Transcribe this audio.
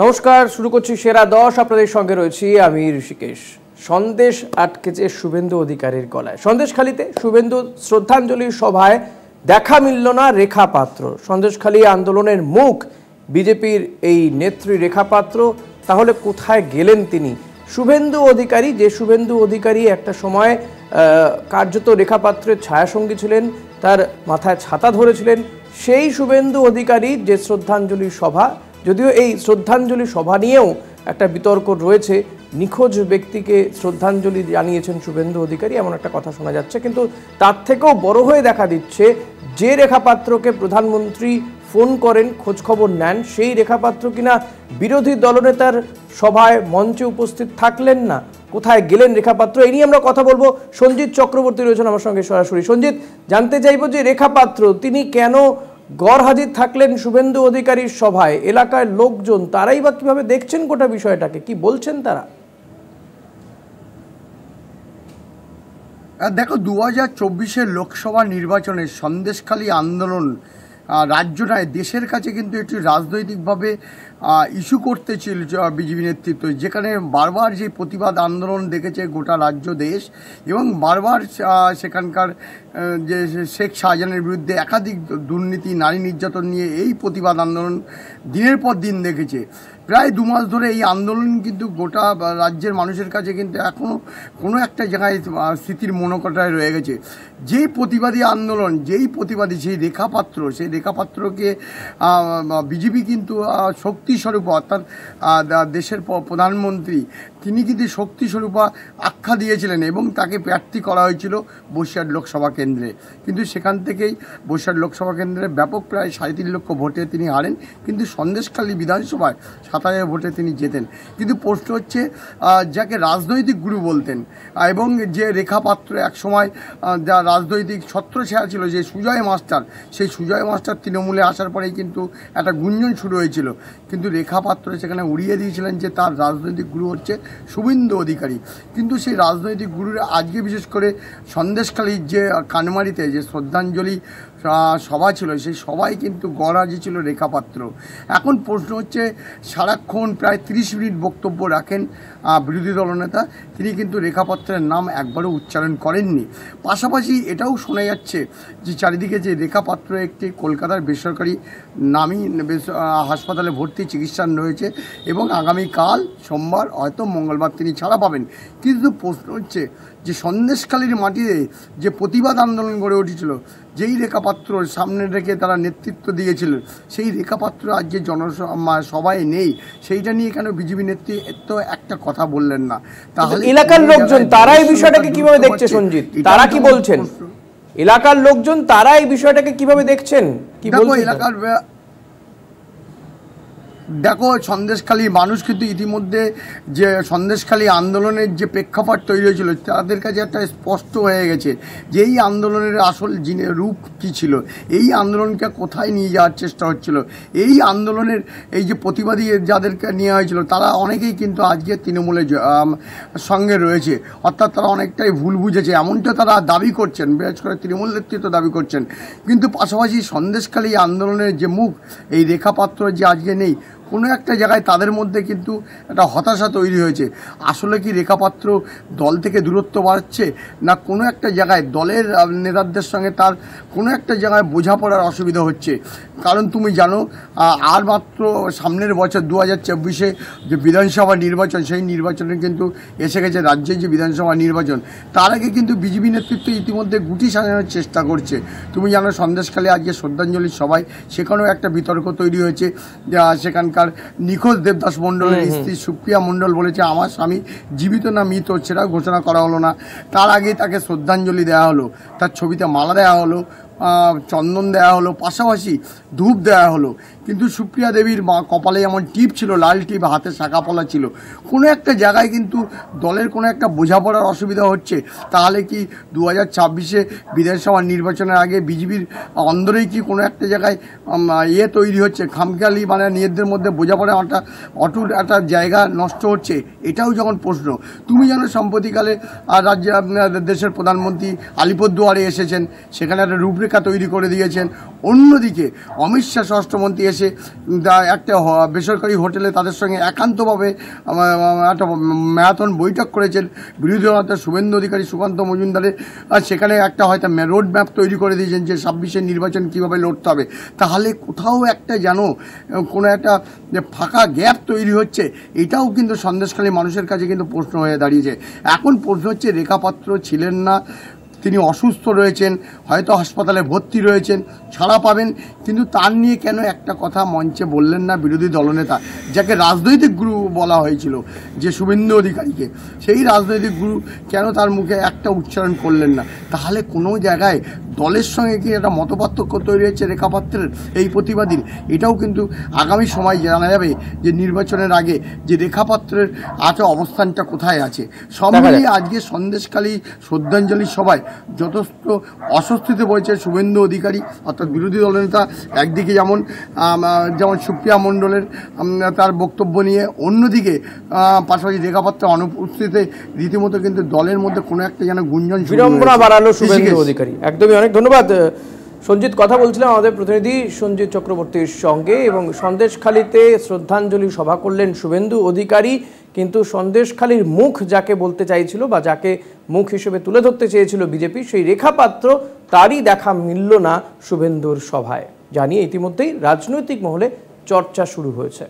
নমস্কার, শুরু করছি সেরা 10। আপনাদের সঙ্গে রয়েছি আমি ঋষিকেশ। সন্দেশ আটকেছে শুভেন্দু অধিকারীর গলায়। সন্দেশখালীতে শুভেন্দু শ্রদ্ধাঞ্জলি সভায় দেখা মিলল না রেখা পাত্র। সন্দেশখালী আন্দোলনের মুখ বিজেপির এই নেত্রী রেখা পাত্র, তাহলে কোথায় গেলেন তিনি? শুভেন্দু অধিকারী, যে শুভেন্দু অধিকারী একটা সময় কার্যত রেখা পাত্রের ছায়াসঙ্গী ছিলেন, তার মাথায় ছাতা ধরেছিলেন, সেই শুভেন্দু অধিকারী যে শ্রদ্ধাঞ্জলি সভা, যদিও এই শ্রদ্ধাঞ্জলি সভা নিয়েও একটা বিতর্ক রয়েছে, নিখোঁজ ব্যক্তিকে শ্রদ্ধাঞ্জলি জানিয়েছেন শুভেন্দু অধিকারী, এমন একটা কথা শোনা যাচ্ছে। কিন্তু তার থেকেও বড় হয়ে দেখা দিচ্ছে, যে রেখা পাত্রকে প্রধানমন্ত্রী ফোন করেন, খোঁজখবর নেন, সেই রেখা পাত্র কিনা বিরোধী দলনেতার সভায় মঞ্চে উপস্থিত থাকলেন না। কোথায় গেলেন রেখা পাত্র? এই নিয়ে আমরা কথা বলবো। সঞ্জিত চক্রবর্তী রয়েছেন আমার সঙ্গে সরাসরি। সঞ্জিত, জানতে চাইবো যে রেখা পাত্র তিনি কেন গড় হাজির থাকলেন শুভেন্দু অধিকারীর সভায়? এলাকার লোকজন তারাই বা কিভাবে দেখছেন গোটা বিষয়টাকে, কি বলছেন তারা? দেখো, 2024-এর লোকসভা নির্বাচনে সন্দেশখালী আন্দোলন রাজ্য নয়, দেশের কাছে কিন্তু এটি রাজনৈতিকভাবে ইস্যু করতে ছিল বিজেপি নেতৃত্ব, যেখানে বারবার যে প্রতিবাদ আন্দোলন দেখেছে গোটা রাজ্য দেশ, এবং বারবার সেখানকার যে শেখ শাহজাহানের বিরুদ্ধে একাধিক দুর্নীতি, নারী নির্যাতন নিয়ে এই প্রতিবাদ আন্দোলন দিনের পর দিন দেখেছে। প্রায় 2 মাস ধরে এই আন্দোলন কিন্তু গোটা রাজ্যের মানুষের কাছে কিন্তু এখনও কোনো একটা জায়গায় স্মৃতির মনোকটায় রয়ে গেছে। যেই প্রতিবাদী আন্দোলন, যেই প্রতিবাদী সেই রেখা পাত্র, সেই রেখা পাত্রকে বিজেপি কিন্তু শক্তিস্বরূপ, অর্থাৎ দেশের প্রধানমন্ত্রী, তিনি কিন্তু শক্তিস্বরূপ আখ্যা দিয়েছিলেন এবং তাকে প্রার্থী করা হয়েছিল বসিরহাট লোকসভা কেন্দ্রে। কিন্তু সেখান থেকেই বসিরহাট লোকসভা কেন্দ্রে ব্যাপক প্রায় 3.5 লক্ষ ভোটে তিনি হারেন, কিন্তু সন্দেশখালী বিধানসভায় 7,000 ভোটে তিনি জেতেন। কিন্তু প্রশ্ন হচ্ছে, যাকে রাজনৈতিক গুরু বলতেন এবং যে রেখা পাত্র একসময় যা রাজনৈতিক ছত্রছায়া ছিল, যে সুজয় মাস্টার, সেই সুজয় মাস্টার তৃণমূলে আসার পরেই কিন্তু একটা গুঞ্জন শুরু হয়েছিল। কিন্তু রেখা পাত্র সেখানে উড়িয়ে দিয়েছিলেন যে তার রাজনৈতিক গুরু হচ্ছে শুভেন্দু অধিকারী। কিন্তু সেই রাজনৈতিক গুরুরা আজকে বিশেষ করে সন্দেশখালীর যে কানমারিতে যে শ্রদ্ধাঞ্জলি সভা ছিল, সেই সবাই কিন্তু গড়াজি ছিল রেখা পাত্র। এখন প্রশ্ন হচ্ছে, সারাক্ষণ প্রায় 30 মিনিট বক্তব্য রাখেন বিরোধী দলনেতা, তিনি কিন্তু রেখা পাত্রের নাম একবারও উচ্চারণ করেননি। পাশাপাশি এটাও শোনা যাচ্ছে যে চারিদিকে যে রেখা পাত্র একটি কলকাতার বেসরকারি নামী হাসপাতালে ভর্তি চিকিৎসা রয়েছে এবং আগামীকাল সোমবার, হয়তো মঙ্গলবার তিনি ছাড়া পাবেন। কিন্তু প্রশ্ন হচ্ছে যে সন্দেশখালীর মাটিতে যে প্রতিবাদ আন্দোলন গড়ে উঠেছিল, যেই রেখা পাত্র সামনে রেখে তারা নেতৃত্ব দিয়েছিল, সেই রেখা পাত্র আজ যে জনসভায় নেই, সেইটা নিয়ে কেন বিজেপি নেতৃত্ব একটা কথা বললেন না? তাহলে এলাকার লোকজন তারা এই বিষয়টাকে কিভাবে দেখছে? সঞ্জিত, তারা কি বলছেন? এলাকার লোকজন তারা এই বিষয়টাকে কিভাবে দেখছেন, কি বলছেন? দেখো, সন্দেশখালী মানুষ কিন্তু ইতিমধ্যে যে সন্দেশখালী আন্দোলনের যে প্রেক্ষাপট তৈরি হয়েছিল, তাদের কাছে একটা স্পষ্ট হয়ে গেছে যে এই আন্দোলনের আসল রূপ কী ছিল, এই আন্দোলনকে কোথায় নিয়ে যাওয়ার চেষ্টা হচ্ছিল। এই আন্দোলনের এই যে প্রতিবাদী যাদেরকে নেওয়া হয়েছিল, তারা অনেকেই কিন্তু আজকে তৃণমূলের সঙ্গে রয়েছে, অর্থাৎ তারা অনেকটাই ভুল বুঝেছে, এমনটা তারা দাবি করছেন, বিশেষ করে তৃণমূল নেতৃত্ব দাবি করছেন। কিন্তু পাশাপাশি সন্দেশখালী আন্দোলনের যে মুখ, এই রেখা পাত্র যে আজকে নেই, কোনো একটা জায়গায় তাদের মধ্যে কিন্তু একটা হতাশা তৈরি হয়েছে। আসলে কি রেখা পাত্র দল থেকে দূরত্ব বাড়ছে, না কোনো একটা জায়গায় দলের নেতাদের সঙ্গে তার কোনো একটা জায়গায় বোঝাপড়ার অসুবিধা হচ্ছে? কারণ তুমি জানো, আর মাত্র সামনের বছর 2024-এ যে বিধানসভা নির্বাচন, সেই নির্বাচনে কিন্তু এসে গেছে রাজ্যের যে বিধানসভা নির্বাচন। তার আগে কিন্তু বিজেপি নেতৃত্ব ইতিমধ্যে গুটি সাজানোর চেষ্টা করছে। তুমি জানো, সন্দেশখালী আজকে শ্রদ্ধাঞ্জলি সভায় সেখানেও একটা বিতর্ক তৈরি হয়েছে। সেখানকার নিখোঁজ দেবদাস মণ্ডলের স্ত্রী সুপ্রিয়া মণ্ডল বলেছে, আমার স্বামী জীবিত না মৃত সেটাও ঘোষণা করা হলো না। তার আগেই তাকে শ্রদ্ধাঞ্জলি দেওয়া হলো, তার ছবিতে মালা দেওয়া হলো, চন্দন দেওয়া হলো, পাশাপাশি ধূপ দেওয়া হলো। কিন্তু সুপ্রিয়া দেবীর কপালে যেমন টিপ ছিল, লাল টিপ, হাতে শাঁখাপলা ছিল। কোনো একটা জায়গায় কিন্তু দলের কোনো একটা বোঝাপড়ার অসুবিধা হচ্ছে। তাহলে কি 2026-এ বিধানসভা নির্বাচনের আগে বিজেপির অন্দরেই কি কোনো একটা জায়গায় তৈরি হচ্ছে, খামখেয়ালি, মানে নিজেদের মধ্যে বোঝাপড়া একটা অটুট একটা জায়গা নষ্ট হচ্ছে? এটাও যখন প্রশ্ন। তুমি জানো, সম্প্রতিকালে দেশের প্রধানমন্ত্রী আলিপুরদুয়ারে এসেছেন, সেখানে একটা রূপরেখা তৈরি করে দিয়েছেন। অন্যদিকে অমিত শাহ স্বরাষ্ট্রমন্ত্রী এসে একটা বেসরকারি হোটেলে তাদের সঙ্গে একান্তভাবে একটা ম্যারাথন বৈঠক করেছেন বিরোধী দলনেতা শুভেন্দু অধিকারী, সুকান্ত মজুমদারের। আর সেখানে একটা হয়তো রোড ম্যাপ তৈরি করে দিয়েছেন যে 26-এর নির্বাচন কীভাবে লড়তে হবে। তাহলে কোথাও একটা যেন কোনো একটা যে ফাঁকা গ্যাপ তৈরি হচ্ছে, এটাও কিন্তু সন্দেশখালী মানুষের কাছে কিন্তু প্রশ্ন হয়ে দাঁড়িয়েছে। এখন প্রশ্ন হচ্ছে, রেখা পাত্র ছিলেন না, তিনি অসুস্থ রয়েছেন, হয়তো হাসপাতালে ভর্তি রয়েছেন, ছাড়া পাবেন, কিন্তু তার নিয়ে কেন একটা কথা মঞ্চে বললেন না বিরোধী দলনেতা, যাকে রাজনৈতিক গুরু বলা হয়েছিল যে শুভেন্দু অধিকারীকে, সেই রাজনৈতিক গুরু কেন তার মুখে একটা উচ্চারণ করলেন না? তাহলে কোনো জায়গায় দলের সঙ্গে কি একটা মতপার্থক্য তৈরি হচ্ছে রেখা পাত্রের এই প্রতিবাদীর? এটাও কিন্তু আগামী সময় জানা যাবে যে নির্বাচনের আগে যে রেখা পাত্রের অবস্থানটা কোথায় আছে। সব মিলিয়ে আজকে সন্দেশখালী শ্রদ্ধাঞ্জলি সভায় যথেষ্ট অস্বস্তিতে বলছে শুভেন্দু অধিকারী অর্থাৎ বিরোধী দলনেতা। একদিকে যেমন সুপ্রিয়া মণ্ডলের তার বক্তব্য নিয়ে, অন্যদিকে পাশাপাশি রেখা পাত্রের অনুপস্থিতিতে রীতিমতো কিন্তু দলের মধ্যে কোনো একটা যেন গুঞ্জন বিড়ম্বনা বাড়ালো শুভেন্দু অধিকারী। একদমই, অনেক ধন্যবাদ সঞ্জিত। কথা বলছিলাম আমাদের প্রতিনিধি সঞ্জিত চক্রবর্তীর সঙ্গে, এবং সন্দেশখালীতে শ্রদ্ধাঞ্জলি সভা করলেন শুভেন্দু অধিকারী, কিন্তু সন্দেশখালীর মুখ যাকে বলতে চাইছিল বা যাকে মুখ হিসেবে তুলে ধরতে চেয়েছিল বিজেপি, সেই রেখা পাত্র, তারই দেখা মিলল না শুভেন্দুর সভায়। জানিয়ে ইতিমধ্যেই রাজনৈতিক মহলে চর্চা শুরু হয়েছে।